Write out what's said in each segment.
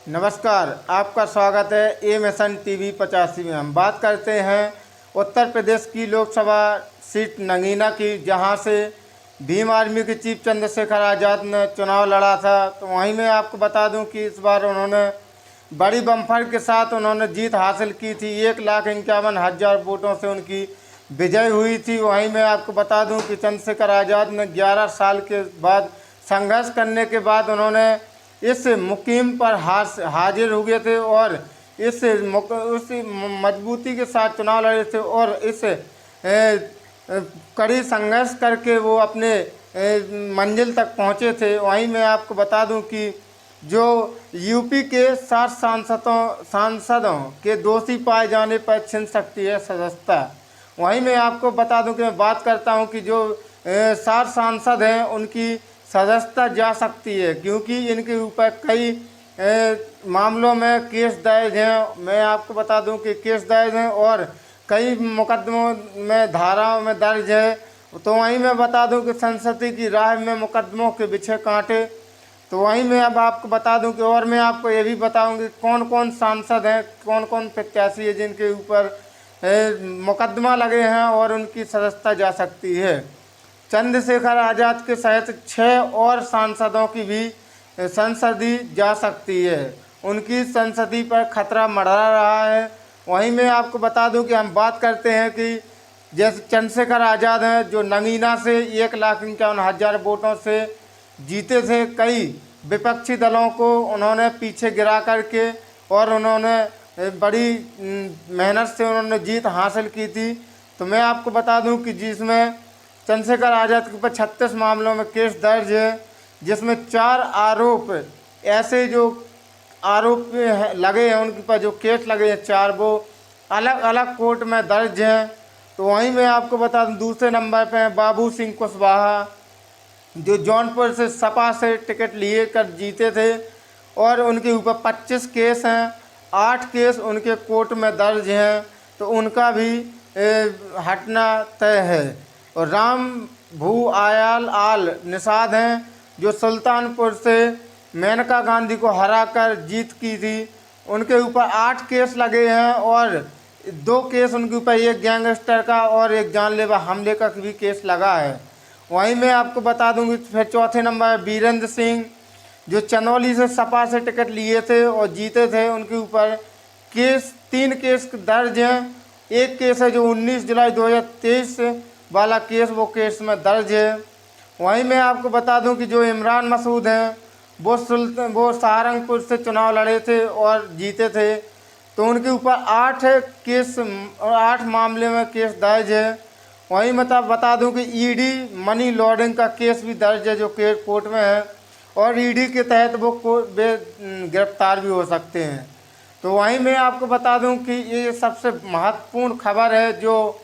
नमस्कार, आपका स्वागत है एम टीवी 85 में। हम बात करते हैं उत्तर प्रदेश की लोकसभा सीट नगीना की, जहां से भीम आर्मी के चीफ चंद्रशेखर आज़ाद ने चुनाव लड़ा था। तो वहीं मैं आपको बता दूं कि इस बार उन्होंने बड़ी बम्पर के साथ उन्होंने जीत हासिल की थी। 1,51,000 वोटों से उनकी विजय हुई थी। वहीं मैं आपको बता दूं कि चंद्रशेखर आज़ाद ने 11 साल के बाद संघर्ष करने के बाद उन्होंने इस मुकीम पर हाजिर हो गए थे और उस मजबूती के साथ चुनाव लड़े थे और कड़ी संघर्ष करके वो अपने मंजिल तक पहुंचे थे। वहीं मैं आपको बता दूं कि जो यूपी के 60 सांसदों के दोषी पाए जाने पर छिन सकती है सदस्यता। वहीं मैं आपको बता दूं कि मैं बात करता हूं कि जो 60 सांसद हैं उनकी सदस्यता जा सकती है, क्योंकि इनके ऊपर कई मामलों में केस दर्ज हैं। मैं आपको बता दूं कि केस दर्ज हैं और कई मुकदमों में धाराओं में दर्ज है। तो वहीं मैं बता दूं कि संसदीय की राह में मुकदमों के बिछे कांटे। तो वहीं मैं अब आपको बता दूं कि और मैं आपको ये भी बताऊंगी कौन कौन सांसद हैं, कौन कौन प्रत्याशी है जिनके ऊपर मुकदमा लगे हैं और उनकी सदस्यता जा सकती है। चंद्रशेखर आज़ाद के सहित 6 और सांसदों की भी संसदीय जा सकती है। उनकी संसदीय पर खतरा मंडरा रहा है। वहीं मैं आपको बता दूं कि हम बात करते हैं कि जैसे चंद्रशेखर आज़ाद हैं जो नगीना से 1,51,000 वोटों से जीते थे। कई विपक्षी दलों को उन्होंने पीछे गिरा करके और उन्होंने बड़ी मेहनत से उन्होंने जीत हासिल की थी। तो मैं आपको बता दूं कि जिसमें चंद्रशेखर आज़ाद के ऊपर 36 मामलों में केस दर्ज है, जिसमें 4 आरोप ऐसे जो आरोप लगे हैं, उनके ऊपर जो केस लगे हैं 4 वो अलग अलग कोर्ट में दर्ज हैं। तो वहीं मैं आपको बता दूं दूसरे नंबर पे हैं बाबू सिंह कुशवाहा, जो जौनपुर से सपा से टिकट लिए कर जीते थे और उनके ऊपर 25 केस हैं। 8 केस उनके कोर्ट में दर्ज हैं, तो उनका भी हटना तय है। और राम भू आयाल आल निषाद हैं जो सुल्तानपुर से मेनका गांधी को हराकर जीत की थी। उनके ऊपर 8 केस लगे हैं और 2 केस उनके ऊपर, एक गैंगस्टर का और एक जानलेवा हमले का भी केस लगा है। वहीं मैं आपको बता दूंगी फिर चौथे नंबर वीरेंद्र सिंह जो चंदौली से सपा से टिकट लिए थे और जीते थे। उनके ऊपर 3 केस दर्ज हैं। एक केस है जो 19 जुलाई 2023 वाला केस, वो केस में दर्ज है। वहीं मैं आपको बता दूं कि जो इमरान मसूद हैं वो सहारनपुर से चुनाव लड़े थे और जीते थे। तो उनके ऊपर 8 मामले में केस दर्ज है। वहीं मैं बता दूं कि ईडी मनी लॉन्ड्रिंग का केस भी दर्ज है जो कोर्ट में है और ईडी के तहत वो गिरफ्तार भी हो सकते हैं। तो वहीं मैं आपको बता दूं कि ये सबसे महत्वपूर्ण खबर है जो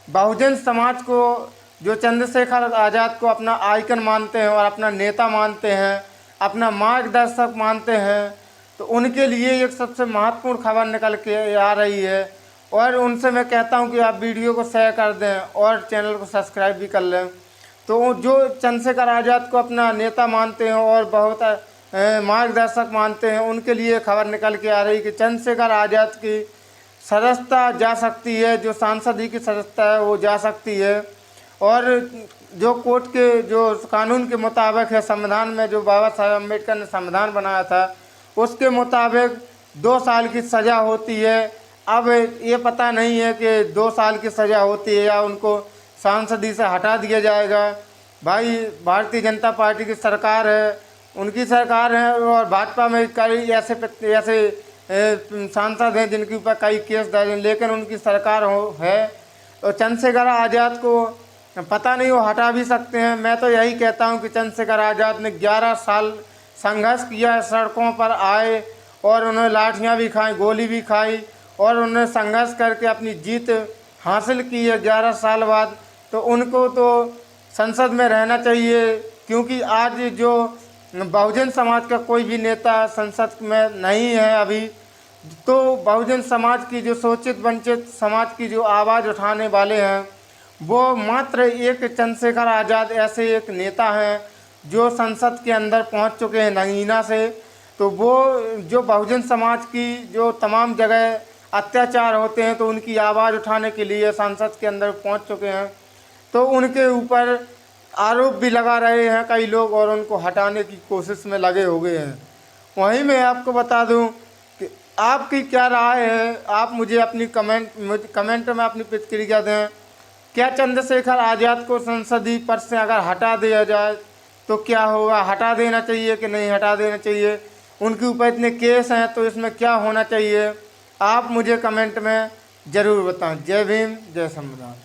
बहुजन समाज को, जो चंद्रशेखर आज़ाद को अपना आइकन मानते हैं और अपना नेता मानते हैं, अपना मार्गदर्शक मानते हैं, तो उनके लिए एक सबसे महत्वपूर्ण खबर निकल के आ रही है। और उनसे मैं कहता हूं कि आप वीडियो को शेयर कर दें और चैनल को सब्सक्राइब भी कर लें। तो जो चंद्रशेखर आज़ाद को अपना नेता मानते हैं और बहुत मार्गदर्शक मानते हैं, उनके लिए खबर निकल के आ रही है कि चंद्रशेखर आज़ाद की सदस्यता जा सकती है, जो सांसद की सदस्यता है वो जा सकती है। और जो कोर्ट के जो कानून के मुताबिक है, संविधान में जो बाबा साहेब अम्बेडकर ने संविधान बनाया था उसके मुताबिक 2 साल की सज़ा होती है। अब ये पता नहीं है कि 2 साल की सज़ा होती है या उनको सांसदी से हटा दिया जाएगा। भाई भारतीय जनता पार्टी की सरकार है, उनकी सरकार है और भाजपा में कई ऐसे सांसद हैं जिनके ऊपर कई केस दर्ज हैं, लेकिन उनकी सरकार है। और चंद्रशेखर आज़ाद को पता नहीं, वो हटा भी सकते हैं। मैं तो यही कहता हूं कि चंद्रशेखर आज़ाद ने 11 साल संघर्ष किया, सड़कों पर आए और उन्होंने लाठियां भी खाई, गोली भी खाई और उन्होंने संघर्ष करके अपनी जीत हासिल की है 11 साल बाद। तो उनको तो संसद में रहना चाहिए, क्योंकि आज जो बहुजन समाज का कोई भी नेता संसद में नहीं है अभी। तो बहुजन समाज की जो शोषित वंचित समाज की जो आवाज़ उठाने वाले हैं वो मात्र एक चंद्रशेखर आज़ाद ऐसे एक नेता हैं जो संसद के अंदर पहुंच चुके हैं नगीना से। तो वो जो बहुजन समाज की जो तमाम जगह अत्याचार होते हैं तो उनकी आवाज़ उठाने के लिए संसद के अंदर पहुंच चुके हैं। तो उनके ऊपर आरोप भी लगा रहे हैं कई लोग और उनको हटाने की कोशिश में लगे हुए हैं। वहीं मैं आपको बता दूं कि आपकी क्या राय है, आप मुझे अपनी कमेंट में अपनी प्रतिक्रिया दें। क्या चंद्रशेखर आज़ाद को संसदीय पद से अगर हटा दिया जाए तो क्या होगा, हटा देना चाहिए कि नहीं हटा देना चाहिए, उनके ऊपर इतने केस हैं तो इसमें क्या होना चाहिए, आप मुझे कमेंट में ज़रूर बताएं। जय भीम, जय संविधान।